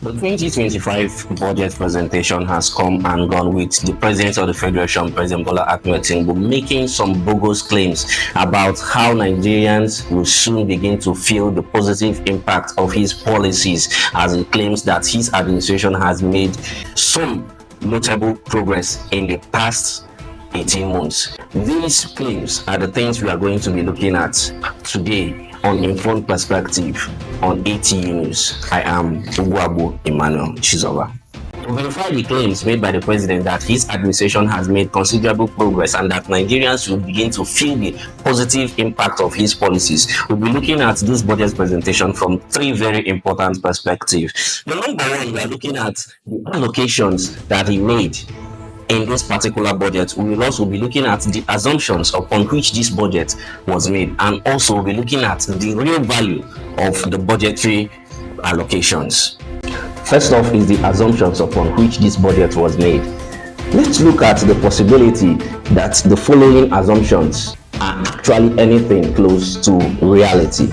The 2025 budget presentation has come and gone with the President of the Federation, President Bola Ahmed Tinubu, making some bogus claims about how Nigerians will soon begin to feel the positive impact of his policies, as he claims that his administration has made some notable progress in the past 18 months. These claims are the things we are going to be looking at today on Informed Perspective on ATU News. I am Ugwabu Emmanuel Chizoba. To verify the claims made by the president that his administration has made considerable progress and that Nigerians will begin to feel the positive impact of his policies, we'll be looking at this budget presentation from three very important perspectives. The number one, we are looking at the allocations that he made in this particular budget. We will also be looking at the assumptions upon which this budget was made, and also we'll be looking at the real value of the budgetary allocations. First off is the assumptions upon which this budget was made. Let's look at the possibility that the following assumptions are actually anything close to reality.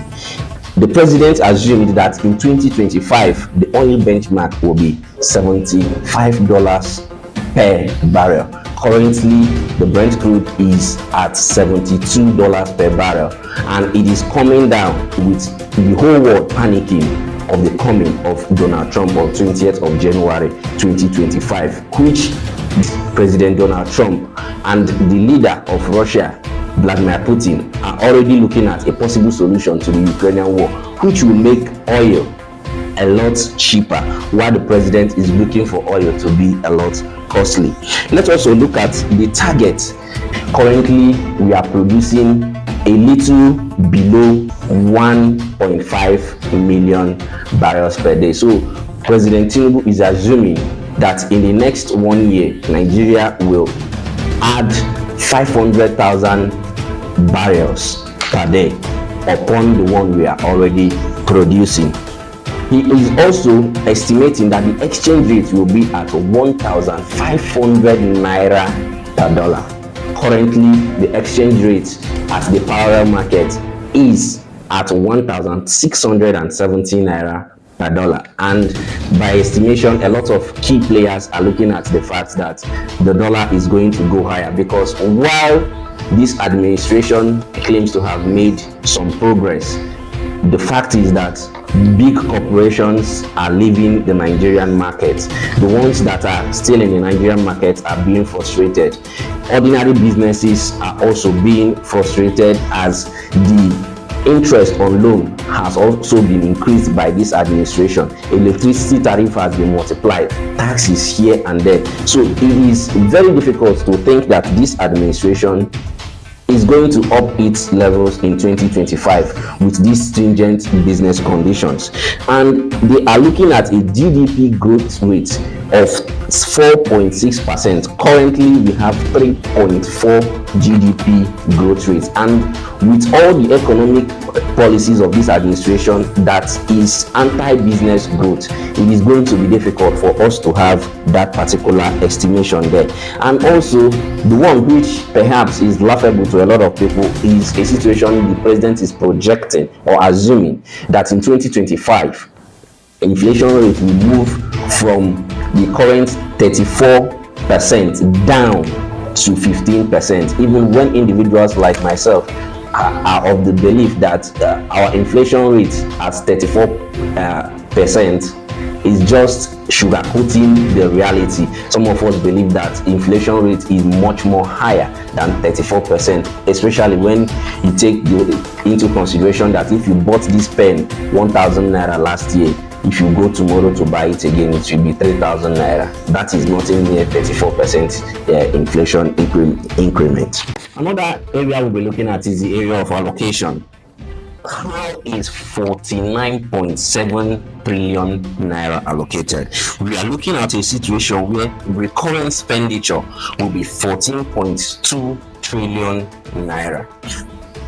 The president assumed that in 2025 the oil benchmark will be $75 per barrel. Currently, the Brent crude is at $72 per barrel, and it is coming down with the whole world panicking of the coming of Donald Trump on 20th of January 2025, which President Donald Trump and the leader of Russia, Vladimir Putin, are already looking at a possible solution to the Ukrainian war, which will make oil a lot cheaper, while the president is looking for oil to be a lot costly. Let's also look at the target. Currently, we are producing a little below 1.5 million barrels per day. So President Tinubu is assuming that in the next 1 year, Nigeria will add 500,000 barrels per day upon the one we are already producing. He is also estimating that the exchange rate will be at 1,500 naira per dollar. Currently, the exchange rate at the parallel market is at 1,670 naira per dollar. And by estimation, a lot of key players are looking at the fact that the dollar is going to go higher, because while this administration claims to have made some progress, the fact is that big corporations are leaving the Nigerian market. The ones that are still in the Nigerian market are being frustrated. Ordinary businesses are also being frustrated, as the interest on loan has also been increased by this administration. Electricity tariff has been multiplied, taxes here and there. So it is very difficult to think that this administration is going to up its levels in 2025 with these stringent business conditions. And they are looking at a GDP growth rate of 4.6%. Currently, we have 3.4 GDP growth rate. And with all the economic policies of this administration that is anti-business growth, it is going to be difficult for us to have that particular estimation there. And also, the one which perhaps is laughable to a lot of people is a situation the president is projecting or assuming that in 2025, inflation rate will move from the current 34% down to 15%, even when individuals like myself are of the belief that our inflation rate at 34% is just sugarcoating the reality. Some of us believe that inflation rate is much more higher than 34%, especially when you take into consideration that if you bought this pen 1,000 naira last year, if you go tomorrow to buy it again, it will be 3,000 naira. That is nothing near 34% inflation increment. Another area we'll be looking at is the area of allocation. How is 49.7 trillion naira allocated? We are looking at a situation where recurrent expenditure will be 14.2 trillion naira.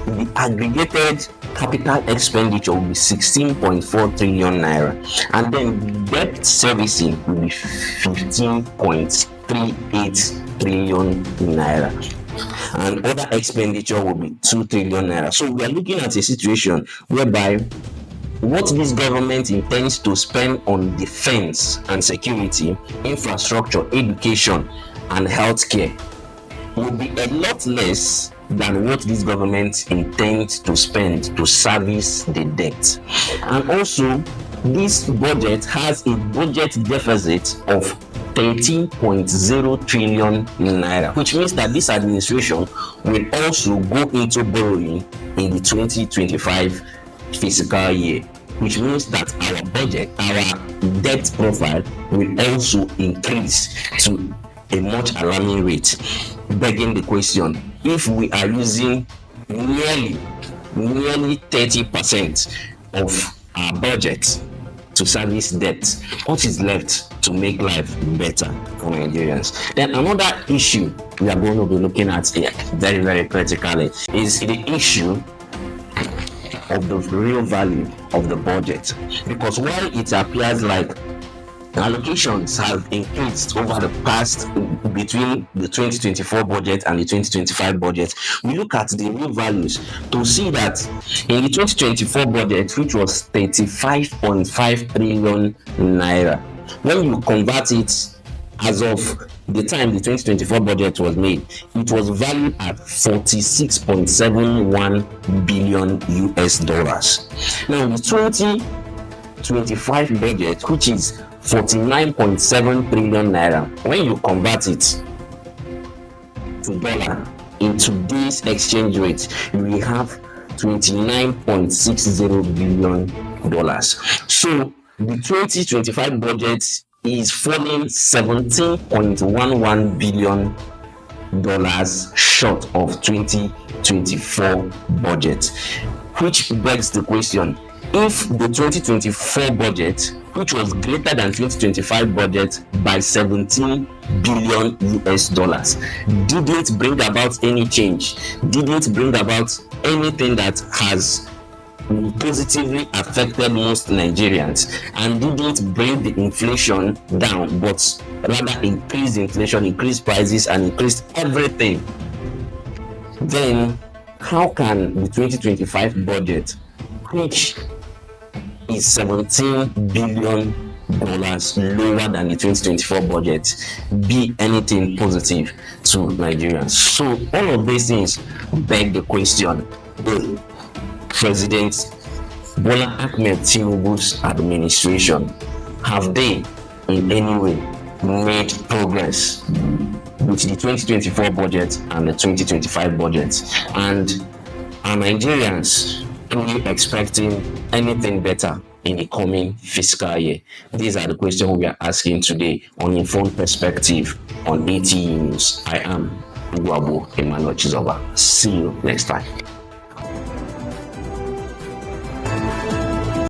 The aggregated capital expenditure will be 16.4 trillion naira, and then debt servicing will be 15.38 trillion naira. And other expenditure will be 2 trillion naira. So we are looking at a situation whereby what this government intends to spend on defense and security, infrastructure, education, and healthcare will be a lot less than what this government intends to spend to service the debt. And also, this budget has a budget deficit of 13.0 trillion naira, which means that this administration will also go into borrowing in the 2025 fiscal year, which means that our budget, our debt profile will also increase to a much alarming rate, begging the question, if we are using nearly 30% of our budget to service debt, what is left to make life better for Nigerians? Then another issue we are going to be looking at here very critically is the issue of the real value of the budget, because while it appears like allocations have increased over the past between the 2024 budget and the 2025 budget, we look at the real values to see that in the 2024 budget, which was 35.5 trillion naira, when you convert it as of the time the 2024 budget was made, it was valued at 46.71 billion US dollars. Now the 2025 budget, which is 49.7 trillion naira, when you convert it to dollar in today's exchange rate, we have 29.60 billion dollars. So the 2025 budget is falling 17.11 billion dollars short of 2024 budget, which begs the question, if the 2024 budget, which was greater than 2025 budget by 17 billion US dollars, didn't bring about any change, didn't bring about anything that has positively affected most Nigerians, and didn't bring the inflation down, but rather increased inflation, increased prices, and increased everything, then how can the 2025 budget, which is 17 billion dollars lower than the 2024 budget, be anything positive to Nigerians? So all of these things beg the question, the President Bola Ahmed Tinubu's administration, have they in any way made progress with the 2024 budget and the 2025 budget? And are Nigerians really expecting anything better in the coming fiscal year? These are the questions we are asking today on Informed Perspective on ATE News. I am Ngwabu Emmanuel Chizoba. See you next time.